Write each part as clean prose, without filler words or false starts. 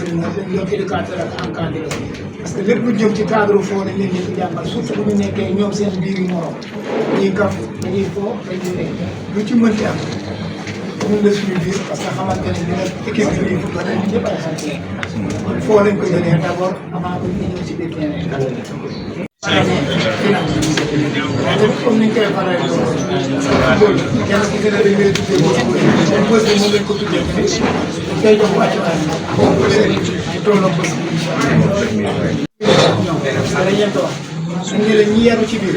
xamante ne dañ doon éducateur ak encadré parce que lépp lu jëm ci cadre foo dañ leen di jàngal surtout bu ñu nekkee ñoom seen biir yu morom dañuy kaf dañuy foo dañuy nekk lu ci mënti am ñun la suñu biir parce que xamante ne dina équipe bi nii ba tey ñëpp ay xarit kon foo lañ ko jëlee d' abord avant que ñu ñëw ci biir terrain comme ni ñu koy faral di wax loolu kenn ku ci ne dañ lay tuddee bés bi moom lañ ko tuddee day jox wàccuwaay boobu léegi ñu tolloo bés bi incha allah dañ leen ko wax suñ ne la ñi yaru ci biir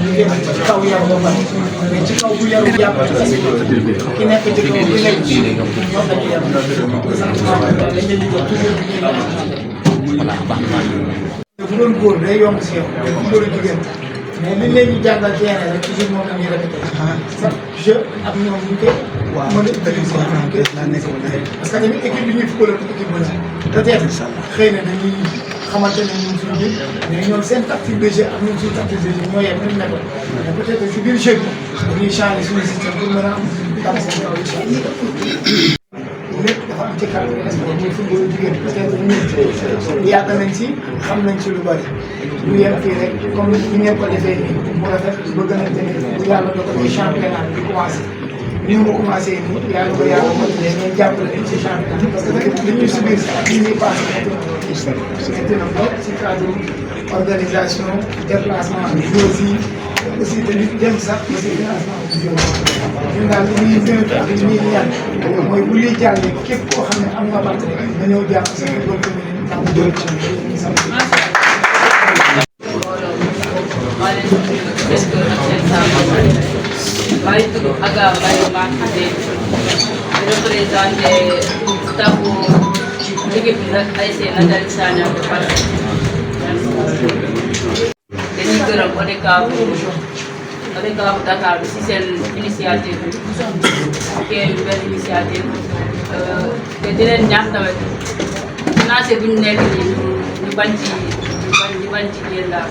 ñu ngi ci kaw yaru ba pare mais ci kaw bu yaru jàpp ki nekk ci kaw bi nekk ci ñoom dañuy yaru présentement dañ leen di jox toujours bi ñuy bu doon góor day yomb si yow bu doon jigéen mais liñ leen ñu jàngal terrain rek toujours moom la ñuy répété chaque jeu ak ñoom ñu koy mën a utiliser parce que tamit équipe bi ñuy football ak équipe bu ne peut-être xëy na dañuy xamante ne ñun suñu biir mais ñoom seen tactique de jeu ak ñun suñu tactique de jeu ñoo yem même méthode mais peut-être si biir jeu bi dañuy changer suñu système pour mën a am ndam seen kaw incha allah lépp dafa am ci cadre sport muy football jigéen peut-être ñun yàgg nañ ci xam nañ ci lu bari lu yem fii rek comme ni ngeen ko defee nii bu rafet bëgg nañ tamit bu yàlla dogalee championnat bi commencé ni mu commencé nii yàlla ko yàlla motivé ngeen jàppale leen ci championnat parce que tamit li ñuy subir sax li ñuy passé métti na lool ci cadre organisation déplacement joueurs yi aussi tamit dem sax ba si financement bi ñun daal li ñuy gën a tax li ñuy ñaan mooy bu liy jàllee képp koo xam ne am nga bant rek nga ñëw jàpp sa football commune ndax mu jël ci ñu sant. maa ngi tudd Aga Mbaye Makhate di représenté staffu équipe bi nag ASC Nathalie Sagna bu Parcelles. dañuy gërëm ODCAV bu Dakar bi si seen initiative bi ok benn initiative te di leen ñaax tamit financé bu ñu nekk nii ñu bañ ci génn daal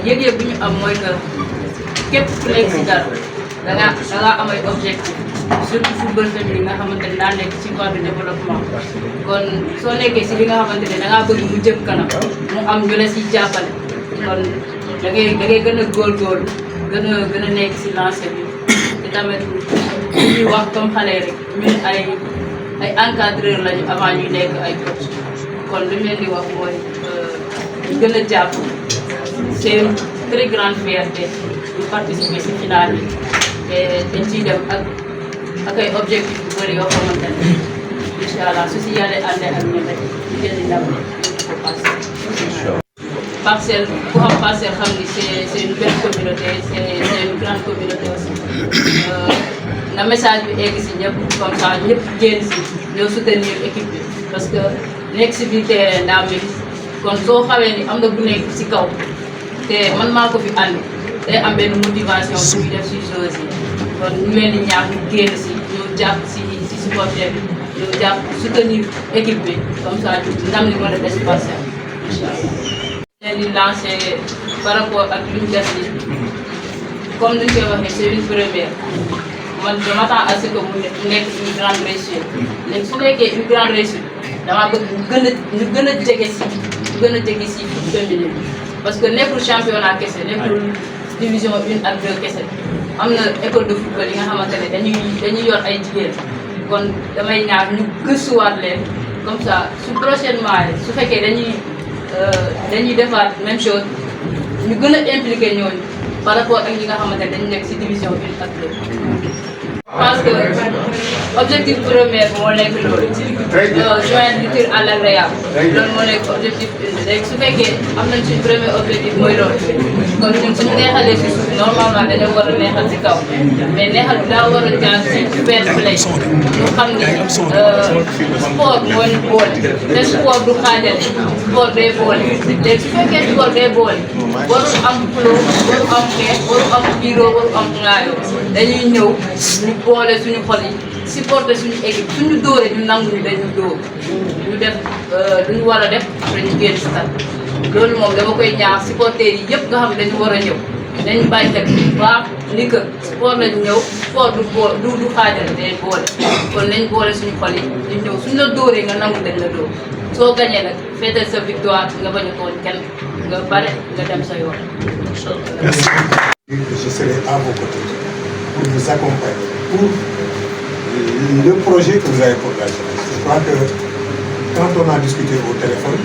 yëg-yëg bu ñu am mooy que képp ku nekk si dara da ngaa am ay objectif surtout football féminin nga xamante ne daa nekk ci voie de développement kon soo nekkee si li nga xamante ne da ngaa bëgg mu jëm kanam mu am ñu la siy jàppale kon da ngay gën a góorgóorlu gën a nekk si lancé bi te tamit li ñuy wax comme xale rek ñun ay encadreur lañu avant ñuy nekk ay coach kon li ñu leen di wax mooy ñu gën a jàpp c'est une très grande fierté de participer si finale yi te dañ ciy dem ak ay objectifs yu bëri yoo xamante ne incha allah su si yàlla àndee ak ñun rek ñu jël di ndam ko passé. Parcelles ku xam Parcelles xam ni c'est une belle communauté c'est une grande communauté aussi na message bi egg si ñëpp comme ça ñëpp génn si ñëw soutenir équipe bi parce que nekk si biir terrain daa mel kon soo xawee ni am na bu nekk si kaw te man maa ko fi ànd day am benn motivation bu ñu def si joueurs yi kon ñu leen di ñaax ñu génn si ñu jàpp si supporter bi ñu jàpp soutenir équipe bi comme ça ndam li mën a des Parcelles incha allah. leen di lancé par rapport ak lu ñu def ni comme ni ñu koy waxee c'est une première man je m'attends à ce que mu nekk une grande réussite léegi su nekkee une grande réussite damaa bëgg ñu gën a jege si foot féminin parce que nekkul championnat kese nekkul division 1 ak 2 kese am na école de football yi nga xamante ne dañuy yor ay jigéen kon damay ñaar ñu gëstuwaat leen comme ça su prochainement su fekkee dañuy defaat même chose ñu gën a impliqué ñooñu par rapport ak ñi nga xamante ne dañu nekk ci division 1 ak 2. parce que objectif premier moo nekk loolu joindre l'utile à l'agréable loolu moo nekk objectif léegi su fekkee am nañ suñu premier objectif mooy loolu kon ñun suñu neexalee ci suuf normalement dañoo war a neexal ci kaw mais neexal bi daa war a jaar ci fair play ñu xam ni sport moo ñu boole te sport du xaajale sport day boole léegi su fekkee sport day boole warul am xuloo warul am xeex warul am biiroo warul am ŋaayoo dañuy ñëw ñu boole suñu xol yi supporter suñu équipe suñu dóoree ñu nangu ñu dañu dóor ñu def lu ñu war a def après ñu génn stade loolu moom dama koy ñaax supporters yi yëpp nga xam ne dañu war a ñëw dañ bàyyi xel bu baax ni que sport lañ ñëw sport du xaajale day boole kon nañ boole suñu xol yi ñu ñëw suñ la dóoree nga nangu dañ la dóor soo gañee nag féetal sa victoire nga bañ a tooñ kenn nga bare nga dem sa yoon. Merci. Je serai à vos côtés pour vous accompagner pour le projet que vous avez pour la jeunesse. Je crois que quand on a discuté au téléphone,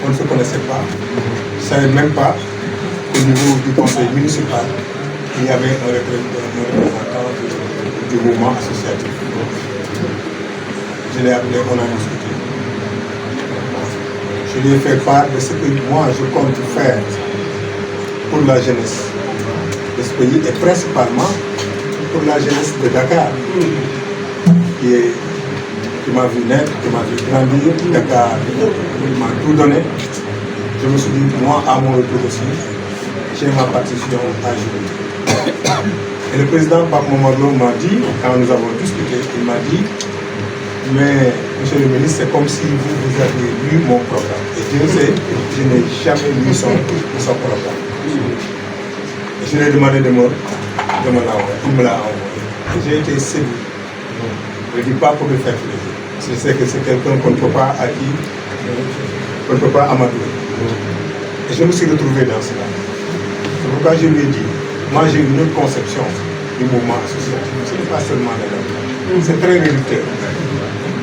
on ne se connaissait pas. Je ne savais même pas qu'au niveau du conseil municipal, il y avait un représentant du mouvement associatif. Je l'ai appelé, on a discuté. Je lui ai fait part de ce que moi je compte faire pour la jeunesse de ce pays et principalement pour la jeunesse de Dakar qui m'a vu naître, qui m'a vu grandir. Dakar m'a tout donné. Je me suis dit, moi à mon retour aussi, j'ai ma partition à jouer. Et le président Pape Mamadou m'a dit, quand nous avons discuté, il m'a dit, mais monsieur le ministre, c'est comme si vous aviez lu mon programme. Et Dieu sait, je n'ai jamais lu son programme. Et je lui ai demandé de me l'envoyer. Il me l'a envoyé. Et j'ai été séduit. Je ne dis pas pour me faire plaisir. Je sais que c'est quelqu'un qu'on ne peut pas acquérir, qu'on ne peut pas amadouer. Et je me suis retrouvé dans cela. C'est pourquoi je lui ai dit, moi j'ai une autre conception du mouvement associatif. Ce n'est pas seulement la langue. C'est très réducteur.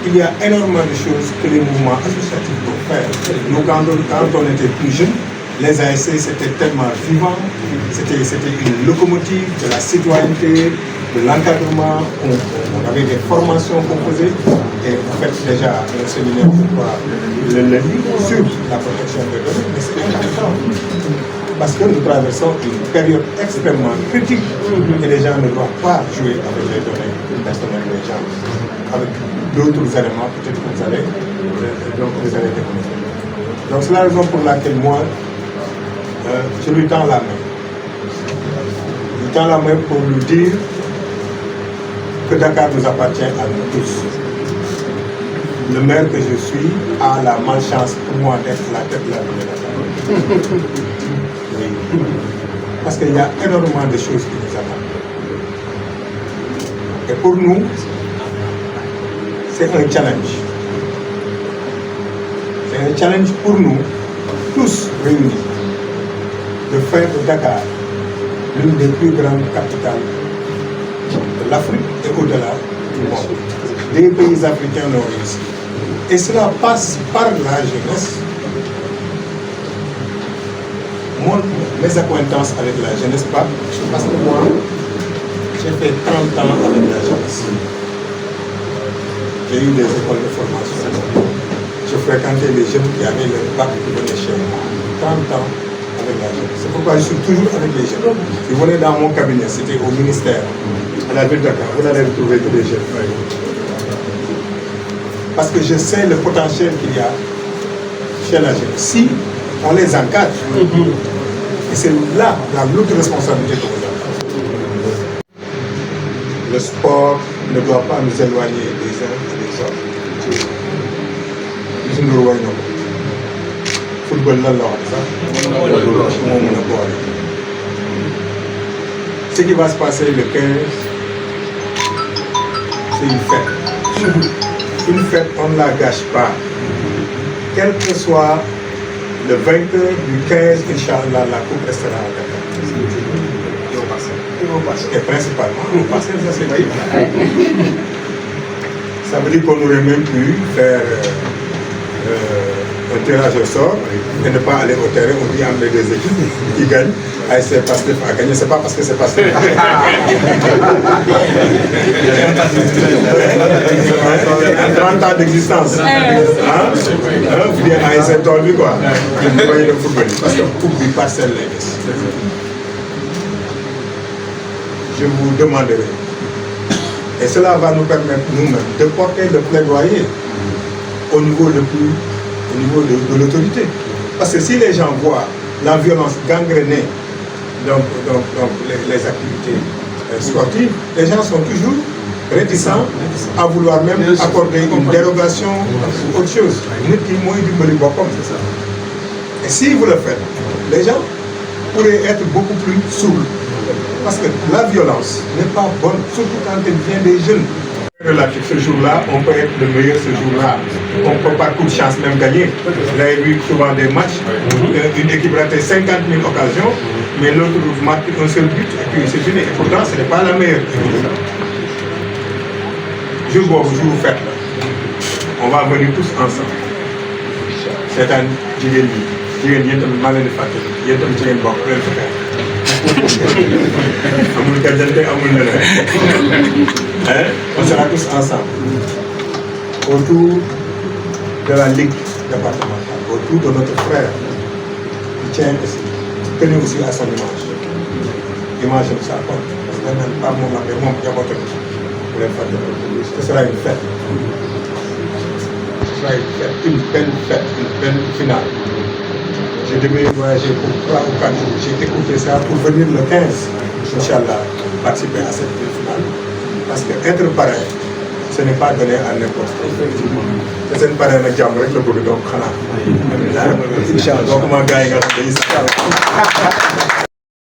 Il y a énormément de choses que les mouvements associatifs peuvent faire. Nous, quand on était plus jeunes, les ASC c'était tellement vivant, c'était une locomotive de la citoyenneté, de l'encadrement, on avait des formations qu'on faisait, et vous faites déjà un séminaire, je crois, le lundi sur la protection des données, mais c'est important. Parce que nous traversons une période extrêmement critique et les gens ne doivent pas jouer avec les données personnelles des gens. Avec d'autres éléments, peut-être que vous allez développer. Donc c'est la raison pour laquelle moi, je lui tends la main. Je lui tends la main pour lui dire que Dakar nous appartient à nous tous. Le maire que je suis a la malchance pour moi d'être la tête de la ville de Dakar. Oui. Parce qu'il y a énormément de choses qui nous attendent. Et pour nous, c'est un challenge. C'est un challenge pour nous, tous réunis, de faire de Dakar l'une des plus grandes capitales de l'Afrique et au-delà du monde. Des pays africains l'ont réussi. Et cela passe par la jeunesse. Mes acquaintances avec la jeunesse, parce que moi, j'ai fait 30 ans avec la jeunesse. J'ai eu des écoles de formation. Je fréquentais les jeunes qui avaient leur bac qui venaient chez moi. 30 ans avec la jeunesse. C'est pourquoi je suis toujours avec les jeunes. Ils venaient dans mon cabinet, c'était au ministère, à la ville de Dakar. Vous allez retrouver tous les jeunes. Parce que je sais le potentiel qu'il y a chez la jeunesse. Si on les encadre, et c'est là l'autre responsabilité que vous avez. Le sport ne doit pas nous éloigner des uns et des autres. Football là, ce qui va se passer le 15, c'est une fête. Une fête, on ne la gâche pas. Quel que soit le vainqueur du 15, Inch'Allah, la coupe restera à Dakar. Et principalement, on passe ça, c'est vrai. Ça veut dire qu'on aurait même pu faire un tirage au sort et ne pas aller au terrain. On dit avec des équipes qui gagnent. ASC Pastef a gagné, c'est pas parce que c'est Pastef. 30 ans d'existence. Vous dites ASC Tolbi quoi. Vous voyez le football. Parce que coupe du parcelle les. Je vous demanderai. Et cela va nous permettre nous-mêmes de porter le plaidoyer au niveau de l'autorité. Parce que si les gens voient la violence gangréner donc les activités sportives, les gens sont toujours réticents à vouloir même accorder une dérogation ou autre chose. Et si vous le faites, les gens pourrait être beaucoup plus souple. Parce que la violence n'est pas bonne, surtout quand elle vient des jeunes. Relatif, ce jour-là, on peut être le meilleur ce jour-là. On peut par coup de chance même gagner. Vous avez vu souvent des matchs, une équipe ratait 50 000 occasions, mais l'autre marque un seul but et puis c'est fini. Et pourtant, ce n'est pas la meilleure. Je vous faites là. On va venir tous ensemble. C'est un jigéen yéen tamit maa leen di fàttali yéen tamit ci ngeen bokk leen fa amul gàjjante amul leneen on sera tous ensemble autour de la ligue départementale, autour de notre frère qui tient aussi, tenu aussi à son image. Image de ça compte parce que même pas mon mari, mon diabote pour les fêtes de ce sera une fête. Ce sera une fête, une belle fête, une belle finale. Je devais voyager pour 3 ou 4 jours. J'ai écouté ça pour venir le 15, Inch'Allah, participer à cette finale. Parce que être pareil, ce n'est pas donné à n'importe qui. C'est une pareille de jàmm rek la bëgg donc xanaa. Inch'Allah donc ma gars yi nga xam ne